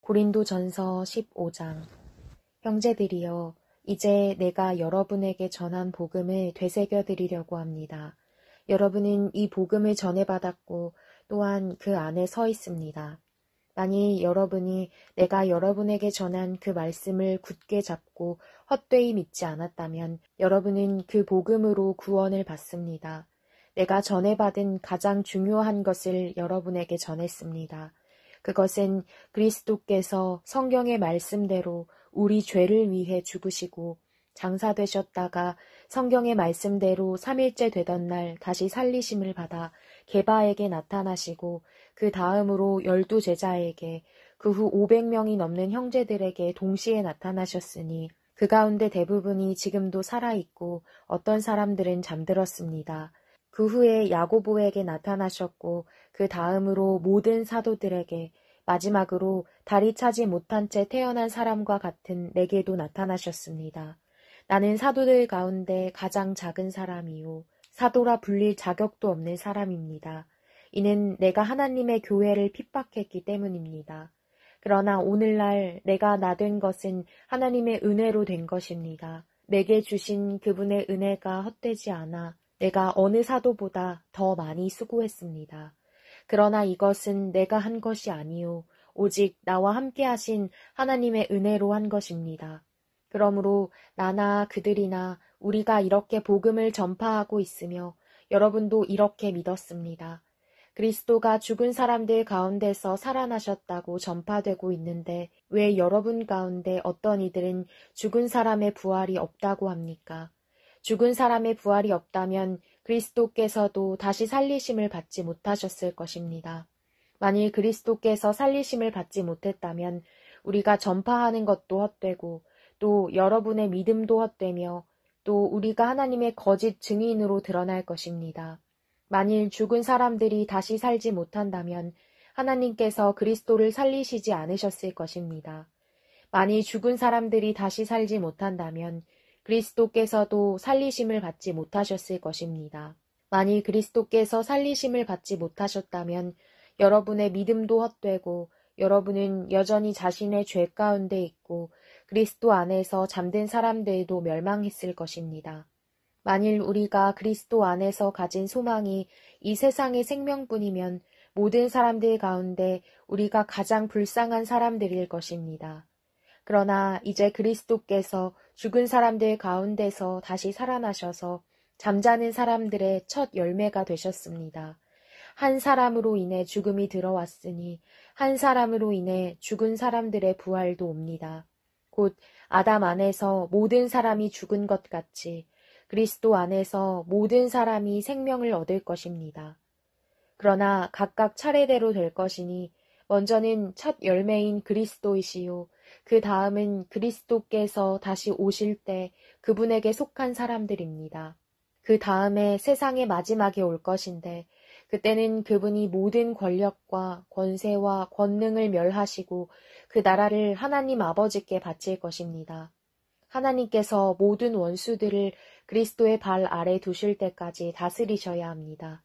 고린도전서 15장. 형제들이여, 이제 내가 여러분에게 전한 복음을 되새겨 드리려고 합니다. 여러분은 이 복음을 전해받았고 또한 그 안에 서 있습니다. 만일 여러분이 내가 여러분에게 전한 그 말씀을 굳게 잡고 헛되이 믿지 않았다면 여러분은 그 복음으로 구원을 받습니다. 내가 전해받은 가장 중요한 것을 여러분에게 전했습니다. 그것은 그리스도께서 성경의 말씀대로 우리 죄를 위해 죽으시고 장사되셨다가 성경의 말씀대로 3일째 되던 날 다시 살리심을 받아 게바에게 나타나시고 그 다음으로 12제자에게 그 후 500명이 넘는 형제들에게 동시에 나타나셨으니 그 가운데 대부분이 지금도 살아있고 어떤 사람들은 잠들었습니다. 그 후에 야고보에게 나타나셨고 그 다음으로 모든 사도들에게 마지막으로 다리 차지 못한 채 태어난 사람과 같은 내게도 나타나셨습니다. 나는 사도들 가운데 가장 작은 사람이요 사도라 불릴 자격도 없는 사람입니다. 이는 내가 하나님의 교회를 핍박했기 때문입니다. 그러나 오늘날 내가 나 된 것은 하나님의 은혜로 된 것입니다. 내게 주신 그분의 은혜가 헛되지 않아 내가 어느 사도보다 더 많이 수고했습니다. 그러나 이것은 내가 한 것이 아니요 오직 나와 함께 하신 하나님의 은혜로 한 것입니다. 그러므로 나나 그들이나 우리가 이렇게 복음을 전파하고 있으며 여러분도 이렇게 믿었습니다. 그리스도가 죽은 사람들 가운데서 살아나셨다고 전파되고 있는데 왜 여러분 가운데 어떤 이들은 죽은 사람의 부활이 없다고 합니까? 죽은 사람의 부활이 없다면 그리스도께서도 다시 살리심을 받지 못하셨을 것입니다. 만일 그리스도께서 살리심을 받지 못했다면 우리가 전파하는 것도 헛되고 또 여러분의 믿음도 헛되며 또 우리가 하나님의 거짓 증인으로 드러날 것입니다. 만일 죽은 사람들이 다시 살지 못한다면 하나님께서 그리스도를 살리시지 않으셨을 것입니다. 만일 죽은 사람들이 다시 살지 못한다면 그리스도께서도 살리심을 받지 못하셨을 것입니다. 만일 그리스도께서 살리심을 받지 못하셨다면 여러분의 믿음도 헛되고 여러분은 여전히 자신의 죄 가운데 있고 그리스도 안에서 잠든 사람들도 멸망했을 것입니다. 만일 우리가 그리스도 안에서 가진 소망이 이 세상의 생명뿐이면 모든 사람들 가운데 우리가 가장 불쌍한 사람들일 것입니다. 그러나 이제 그리스도께서 죽은 사람들 가운데서 다시 살아나셔서 잠자는 사람들의 첫 열매가 되셨습니다. 한 사람으로 인해 죽음이 들어왔으니 한 사람으로 인해 죽은 사람들의 부활도 옵니다. 곧 아담 안에서 모든 사람이 죽은 것 같이 그리스도 안에서 모든 사람이 생명을 얻을 것입니다. 그러나 각각 차례대로 될 것이니 먼저는 첫 열매인 그리스도이시요 그 다음은 그리스도께서 다시 오실 때 그분에게 속한 사람들입니다. 그 다음에 세상의 마지막에 올 것인데 그때는 그분이 모든 권력과 권세와 권능을 멸하시고 그 나라를 하나님 아버지께 바칠 것입니다. 하나님께서 모든 원수들을 그리스도의 발 아래 두실 때까지 다스리셔야 합니다.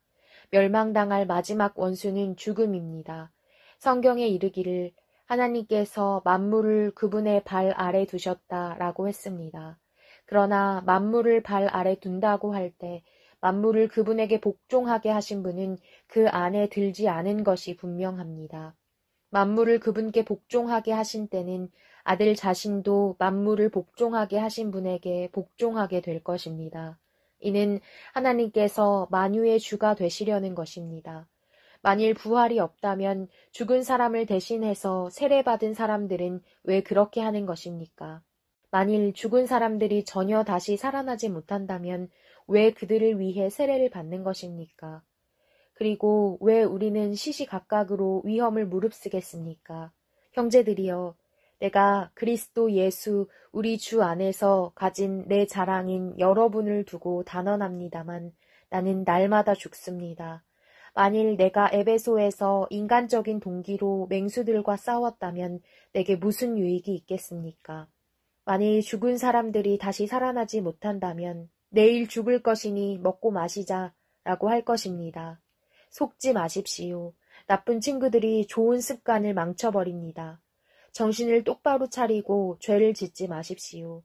멸망당할 마지막 원수는 죽음입니다. 성경에 이르기를 하나님께서 만물을 그분의 발 아래 두셨다라고 했습니다. 그러나 만물을 발 아래 둔다고 할 때 만물을 그분에게 복종하게 하신 분은 그 안에 들지 않은 것이 분명합니다. 만물을 그분께 복종하게 하신 때는 아들 자신도 만물을 복종하게 하신 분에게 복종하게 될 것입니다. 이는 하나님께서 만유의 주가 되시려는 것입니다. 만일 부활이 없다면 죽은 사람을 대신해서 세례받은 사람들은 왜 그렇게 하는 것입니까? 만일 죽은 사람들이 전혀 다시 살아나지 못한다면 왜 그들을 위해 세례를 받는 것입니까? 그리고 왜 우리는 시시각각으로 위험을 무릅쓰겠습니까? 형제들이여, 내가 그리스도 예수 우리 주 안에서 가진 내 자랑인 여러분을 두고 단언합니다만 나는 날마다 죽습니다. 만일 내가 에베소에서 인간적인 동기로 맹수들과 싸웠다면 내게 무슨 유익이 있겠습니까? 만일 죽은 사람들이 다시 살아나지 못한다면 내일 죽을 것이니 먹고 마시자 라고 할 것입니다. 속지 마십시오. 나쁜 친구들이 좋은 습관을 망쳐버립니다. 정신을 똑바로 차리고 죄를 짓지 마십시오.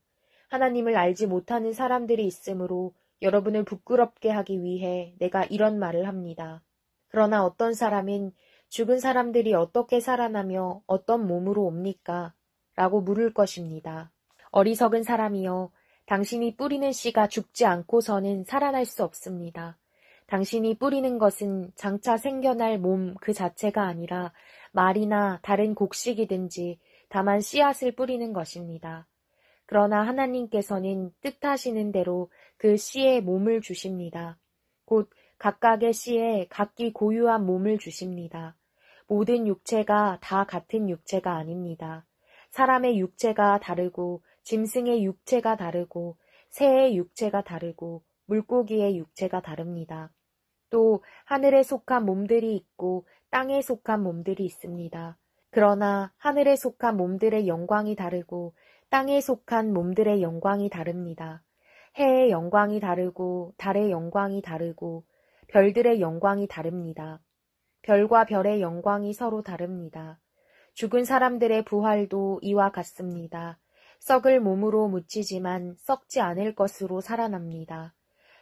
하나님을 알지 못하는 사람들이 있으므로 여러분을 부끄럽게 하기 위해 내가 이런 말을 합니다. 그러나 어떤 사람은 죽은 사람들이 어떻게 살아나며 어떤 몸으로 옵니까? 라고 물을 것입니다. 어리석은 사람이여, 당신이 뿌리는 씨가 죽지 않고서는 살아날 수 없습니다. 당신이 뿌리는 것은 장차 생겨날 몸 그 자체가 아니라 말이나 다른 곡식이든지 다만 씨앗을 뿌리는 것입니다. 그러나 하나님께서는 뜻하시는 대로 그 씨에 몸을 주십니다. 곧 각각의 씨에 각기 고유한 몸을 주십니다. 모든 육체가 다 같은 육체가 아닙니다. 사람의 육체가 다르고 짐승의 육체가 다르고 새의 육체가 다르고 물고기의 육체가 다릅니다. 또 하늘에 속한 몸들이 있고 땅에 속한 몸들이 있습니다. 그러나 하늘에 속한 몸들의 영광이 다르고 땅에 속한 몸들의 영광이 다릅니다. 해의 영광이 다르고 달의 영광이 다르고 별들의 영광이 다릅니다. 별과 별의 영광이 서로 다릅니다. 죽은 사람들의 부활도 이와 같습니다. 썩을 몸으로 묻히지만 썩지 않을 것으로 살아납니다.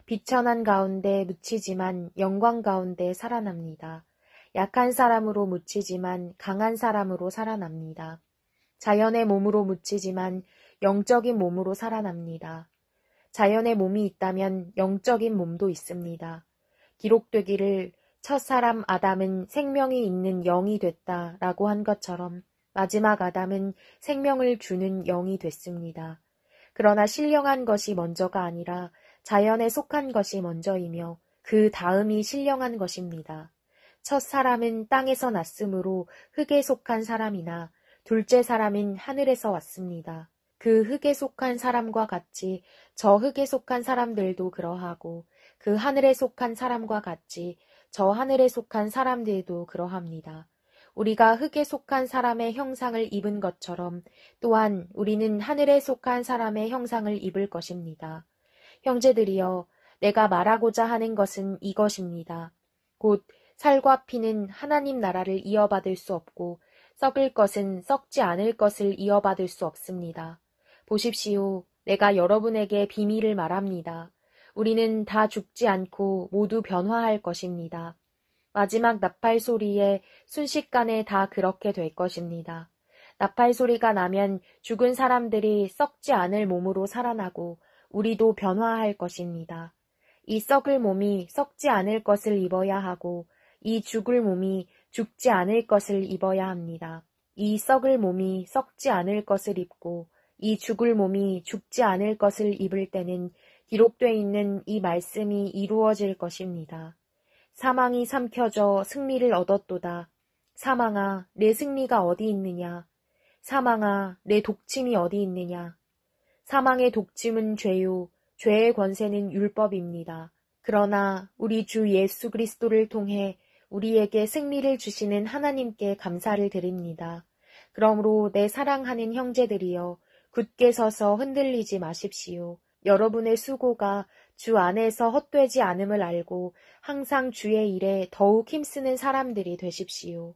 비천한 가운데 묻히지만 영광 가운데 살아납니다. 약한 사람으로 묻히지만 강한 사람으로 살아납니다. 자연의 몸으로 묻히지만 영적인 몸으로 살아납니다. 자연의 몸이 있다면 영적인 몸도 있습니다. 기록되기를 첫사람 아담은 생명이 있는 영이 됐다라고 한 것처럼 마지막 아담은 생명을 주는 영이 됐습니다. 그러나 신령한 것이 먼저가 아니라 자연에 속한 것이 먼저이며 그 다음이 신령한 것입니다. 첫 사람은 땅에서 났으므로 흙에 속한 사람이나 둘째 사람은 하늘에서 왔습니다. 그 흙에 속한 사람과 같이 저 흙에 속한 사람들도 그러하고 그 하늘에 속한 사람과 같이 저 하늘에 속한 사람들도 그러합니다. 우리가 흙에 속한 사람의 형상을 입은 것처럼 또한 우리는 하늘에 속한 사람의 형상을 입을 것입니다. 형제들이여, 내가 말하고자 하는 것은 이것입니다. 곧 살과 피는 하나님 나라를 이어받을 수 없고 썩을 것은 썩지 않을 것을 이어받을 수 없습니다. 보십시오. 내가 여러분에게 비밀을 말합니다. 우리는 다 죽지 않고 모두 변화할 것입니다. 마지막 나팔 소리에 순식간에 다 그렇게 될 것입니다. 나팔 소리가 나면 죽은 사람들이 썩지 않을 몸으로 살아나고 우리도 변화할 것입니다. 이 썩을 몸이 썩지 않을 것을 입어야 하고 이 죽을 몸이 죽지 않을 것을 입어야 합니다. 이 썩을 몸이 썩지 않을 것을 입고 이 죽을 몸이 죽지 않을 것을 입을 때는 기록되어 있는 이 말씀이 이루어질 것입니다. 사망이 삼켜져 승리를 얻었도다. 사망아, 내 승리가 어디 있느냐? 사망아, 내 독침이 어디 있느냐? 사망의 독침은 죄요, 죄의 권세는 율법입니다. 그러나 우리 주 예수 그리스도를 통해 우리에게 승리를 주시는 하나님께 감사를 드립니다. 그러므로 내 사랑하는 형제들이여, 굳게 서서 흔들리지 마십시오. 여러분의 수고가 주 안에서 헛되지 않음을 알고 항상 주의 일에 더욱 힘쓰는 사람들이 되십시오.